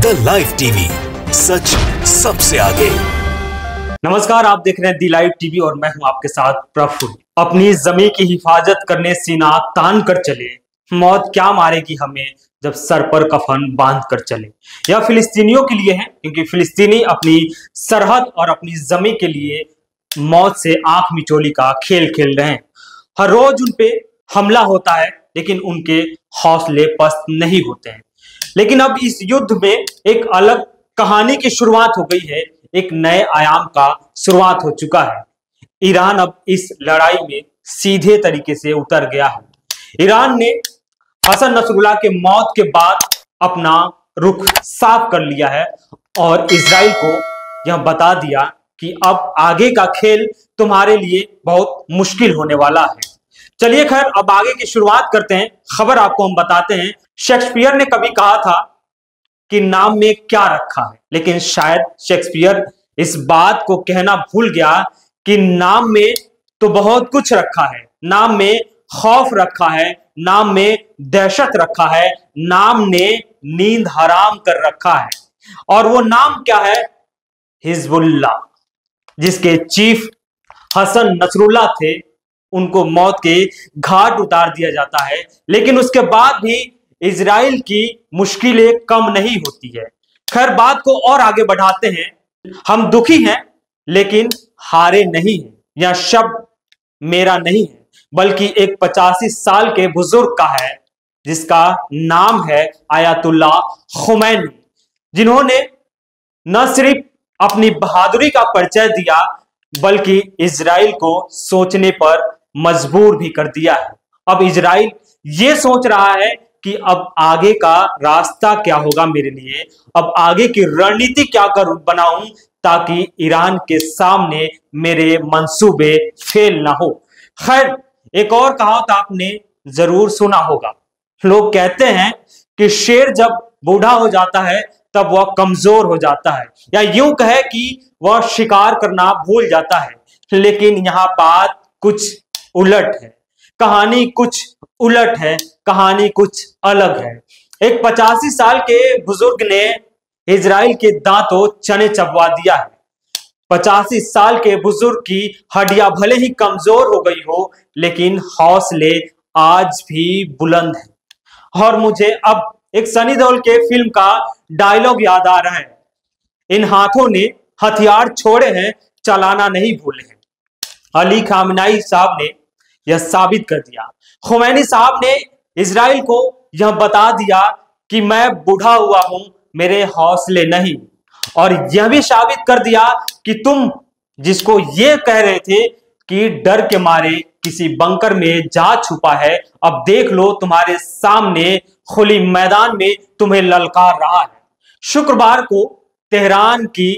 The live TV, सच सबसे आगे। नमस्कार, आप देख रहे हैं दी लाइव टीवी और मैं हूं आपके साथ प्रफुल्ल। अपनी जमीन की हिफाजत करने सीना तान कर चले, मौत क्या मारेगी हमें जब सर पर कफन बांध कर चले। यह फिलिस्तीनियों के लिए है, क्योंकि फिलिस्तीनी अपनी सरहद और अपनी जमीन के लिए मौत से आंख मिचोली का खेल खेल रहे हैं। हर रोज उन पे हमला होता है, लेकिन उनके हौसले पस्त नहीं होते हैं। लेकिन अब इस युद्ध में एक अलग कहानी की शुरुआत हो गई है, एक नए आयाम का शुरुआत हो चुका है। ईरान अब इस लड़ाई में सीधे तरीके से उतर गया है। ईरान ने हसन नसरुल्लाह के मौत के बाद अपना रुख साफ कर लिया है और इजराइल को यह बता दिया कि अब आगे का खेल तुम्हारे लिए बहुत मुश्किल होने वाला है। चलिए खैर, अब आगे की शुरुआत करते हैं। खबर आपको हम बताते हैं। शेक्सपियर ने कभी कहा था कि नाम में क्या रखा है, लेकिन शायद शेक्सपियर इस बात को कहना भूल गया कि नाम में तो बहुत कुछ रखा है। नाम में खौफ रखा है, नाम में दहशत रखा है, नाम ने नींद हराम कर रखा है। और वो नाम क्या है? हिजबुल्लाह, जिसके चीफ हसन नसरुल्लाह थे। उनको मौत के घाट उतार दिया जाता है, लेकिन उसके बाद भी इजराइल की मुश्किलें कम नहीं होती है। खैर, बात को और आगे बढ़ाते हैं। हम दुखी हैं, लेकिन हारे नहीं हैं। यह शब्द मेरा नहीं है, बल्कि एक 85 साल के बुजुर्ग का है, जिसका नाम है आयतुल्लाह खुमैनी, जिन्होंने न सिर्फ अपनी बहादुरी का परिचय दिया, बल्कि इजराइल को सोचने पर मजबूर भी कर दिया है। अब इजराइल ये सोच रहा है कि अब आगे का रास्ता क्या होगा मेरे लिए, अब आगे की रणनीति क्या कर बनाऊं ताकि ईरान के सामने मेरे मंसूबे फेल ना हो। खैर, एक और कहावत आपने जरूर सुना होगा। लोग कहते हैं कि शेर जब बूढ़ा हो जाता है तब वह कमजोर हो जाता है, या यूं कहे कि वह शिकार करना भूल जाता है। लेकिन यहां बात कुछ उलट है, कहानी कुछ उलट है, कहानी कुछ अलग है। एक 85 साल के बुजुर्ग ने इजराइल के दांतों चने चबवा दिया है। 85 साल के बुजुर्ग की हड्डियां भले ही कमजोर हो गई हो, लेकिन हौसले आज भी बुलंद हैं। और मुझे अब एक सनी देओल के फिल्म का डायलॉग याद आ रहा है, इन हाथों ने हथियार छोड़े हैं, चलाना नहीं भूले हैं। अली खामनेई साहब ने यह साबित कर दिया। खुमैनी साहब ने इजराइल को यह बता दिया कि मैं बूढ़ा हुआ हूं, मेरे हौसले नहीं। और यह भी साबित कर दिया कि तुम जिसको ये कह रहे थे कि डर के मारे किसी बंकर में जा छुपा है, अब देख लो तुम्हारे सामने खुली मैदान में तुम्हें ललकार रहा है। शुक्रवार को तेहरान की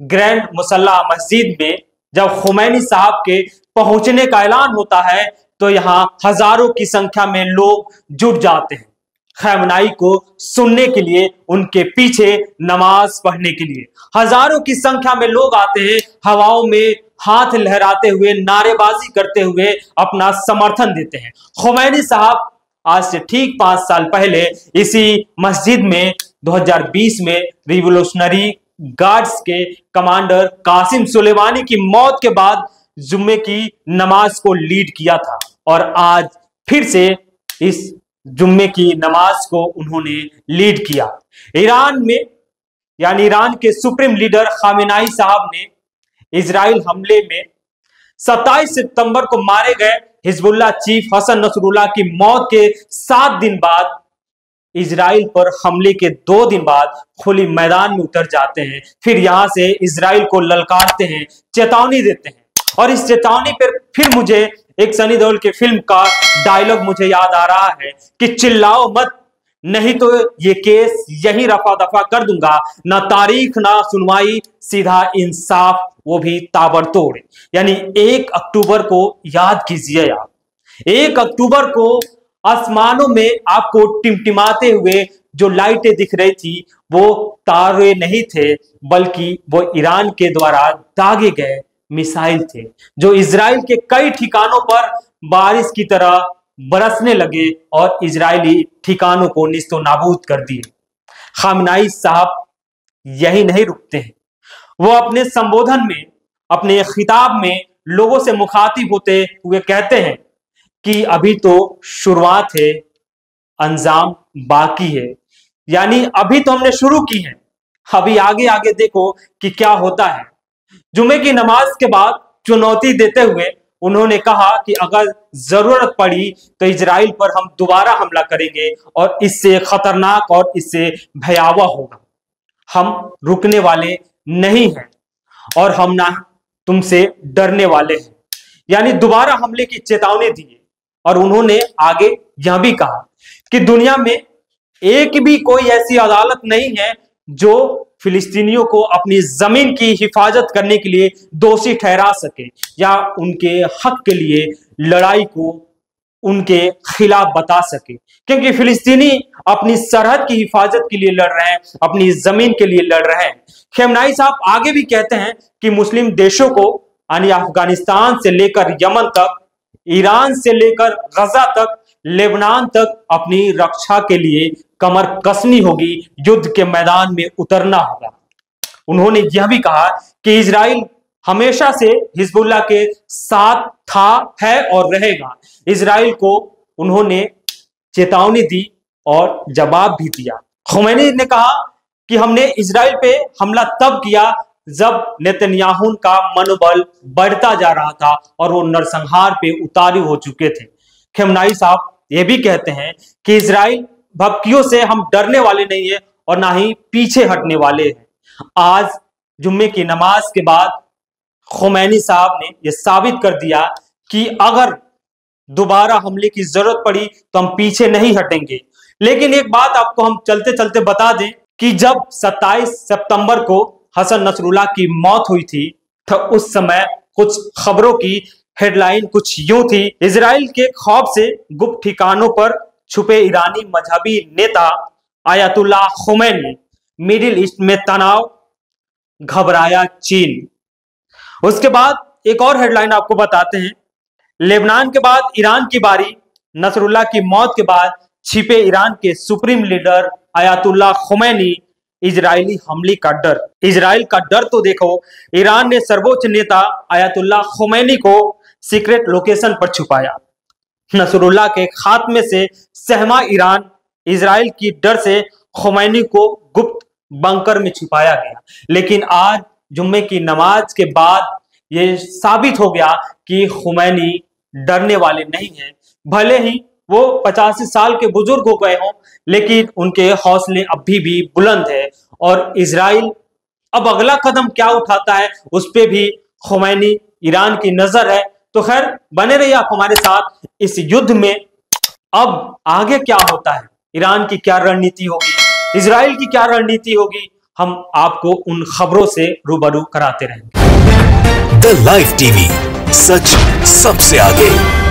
ग्रैंड मुसल्ला मस्जिद में जब खुमैनी साहब के पहुंचने का ऐलान होता है, तो यहां हजारों की संख्या में लोग जुट जाते हैं खamenei को सुनने के लिए, उनके पीछे नमाज पढ़ने के लिए। हजारों की संख्या में लोग आते हैं, हवाओं में हाथ लहराते हुए, नारेबाजी करते हुए अपना समर्थन देते हैं। खुमैनी साहब आज से ठीक 5 साल पहले इसी मस्जिद में 2020 में रिवोल्यूशनरी गार्ड्स के कमांडर कासिम सुलेमानी की मौत के बाद जुम्मे की नमाज को लीड किया था, और आज फिर से इस जुम्मे की नमाज को उन्होंने लीड किया। ईरान में, यानी ईरान के सुप्रीम लीडर खामेनेई साहब ने इजराइल हमले में 27 सितंबर को मारे गए हिजबुल्लाह चीफ हसन नसरुल्लाह की मौत के 7 दिन बाद, इजराइल पर हमले के 2 दिन बाद खुली मैदान में उतर जाते हैं। फिर यहां से इजराइल को ललकारते हैं, चेतावनी देते हैं। और इस चेतावनी पर फिर मुझे एक सनी देओल के फिल्म का डायलॉग मुझे याद आ रहा है कि चिल्लाओ मत, नहीं तो ये केस यही रफा दफा कर दूंगा, ना तारीख ना सुनवाई, सीधा इंसाफ, वो भी ताबड़तोड़। यानी 1 अक्टूबर को याद कीजिए आप, 1 अक्टूबर को आसमानों में आपको टिमटिमाते हुए जो लाइटें दिख रही थी, वो तारे नहीं थे, बल्कि वो ईरान के द्वारा दागे गए मिसाइल थे, जो इजराइल के कई ठिकानों पर बारिश की तरह बरसने लगे और इजरायली ठिकानों को निस्तो नाबूद कर दिए। खामेनेई साहब यही नहीं रुकते हैं। वो अपने संबोधन में, अपने खिताब में लोगों से मुखातिब होते हुए कहते हैं कि अभी तो शुरुआत है, अंजाम बाकी है। यानी अभी तो हमने शुरू की है, अभी आगे आगे देखो कि क्या होता है। जुमे की नमाज के बाद चुनौती देते हुए उन्होंने कहा कि अगर जरूरत पड़ी तो इजराइल पर हम दोबारा हमला करेंगे और इससे खतरनाक और इससे भयावह होगा। हम रुकने वाले नहीं हैं और हम ना तुमसे डरने वाले हैं। यानी दोबारा हमले की चेतावनी दी। और उन्होंने आगे यह भी कहा कि दुनिया में एक भी कोई ऐसी अदालत नहीं है जो फिलिस्तीनियों को अपनी जमीन की हिफाजत करने के लिए दोषी ठहरा सके या उनके हक के लिए लड़ाई को उनके खिलाफ बता सके, क्योंकि फिलिस्तीनी अपनी सरहद की हिफाजत के लिए लड़ रहे हैं, अपनी जमीन के लिए लड़ रहे हैं। खेमनाई साहब आगे भी कहते हैं कि मुस्लिम देशों को यानी अफगानिस्तान से लेकर यमन तक, ईरान से लेकर गजा तक, लेबनान तक अपनी रक्षा के लिए कमर कसनी होगी, युद्ध के मैदान में उतरना होगा। उन्होंने यह भी कहा कि इजराइल हमेशा से हिजबुल्लाह के साथ था, है और रहेगा। इजराइल को उन्होंने चेतावनी दी और जवाब भी दिया। खुमैनी ने कहा कि हमने इजराइल पे हमला तब किया जब नेतन्याहू का मनोबल बढ़ता जा रहा था और वो नरसंहार पे उतारू हो चुके थे। खेमनाई साहब ये भी कहते हैं कि इजराइल भक्तियों से हम डरने वाले नहीं है और ना ही पीछे हटने वाले हैं। आज जुम्मे की नमाज के बाद खुमैनी साहब ने यह साबित कर दिया कि अगर दोबारा हमले की जरूरत पड़ी तो हम पीछे नहीं हटेंगे। लेकिन एक बात आपको हम चलते चलते बता दें कि जब 27 सितंबर को हसन नसरुल्लाह की मौत हुई थी तो उस समय कुछ खबरों की हेडलाइन कुछ यूं थी: इजराइल के खौफ से गुप्त ठिकानों पर छुपे ईरानी मजहबी नेता आयतुल्लाह खुमैनी, मिडिल ईस्ट में तनाव, घबराया चीन। उसके बाद एक और हेडलाइन आपको बताते हैं, लेबनान के बाद ईरान की बारी, नसरुल्लाह की मौत के बाद छिपे ईरान के supreme leader Ayatollah Khomeini, Israeli हमले का डर। इजराइल का डर तो देखो, ईरान ने सर्वोच्च नेता आयतुल्लाह खुमैनी को सीक्रेट लोकेशन पर छुपाया। नसरुल्लाह के खात्मे से सहमा ईरान, इजराइल की डर से खुमैनी को गुप्त बंकर में छुपाया गया। लेकिन आज जुम्मे की नमाज के बाद ये साबित हो गया कि खुमैनी डरने वाले नहीं हैं। भले ही वो 85 साल के बुजुर्ग हो गए हों, लेकिन उनके हौसले अभी भी बुलंद है और इजराइल अब अगला कदम क्या उठाता है उस पे भी खुमैनी, ईरान की नजर है। तो खैर बने रहिए आप हमारे साथ इस युद्ध में। अब आगे क्या होता है, ईरान की क्या रणनीति होगी, इजराइल की क्या रणनीति होगी, हम आपको उन खबरों से रूबरू कराते रहेंगे। द लाइव टीवी, सच सबसे आगे।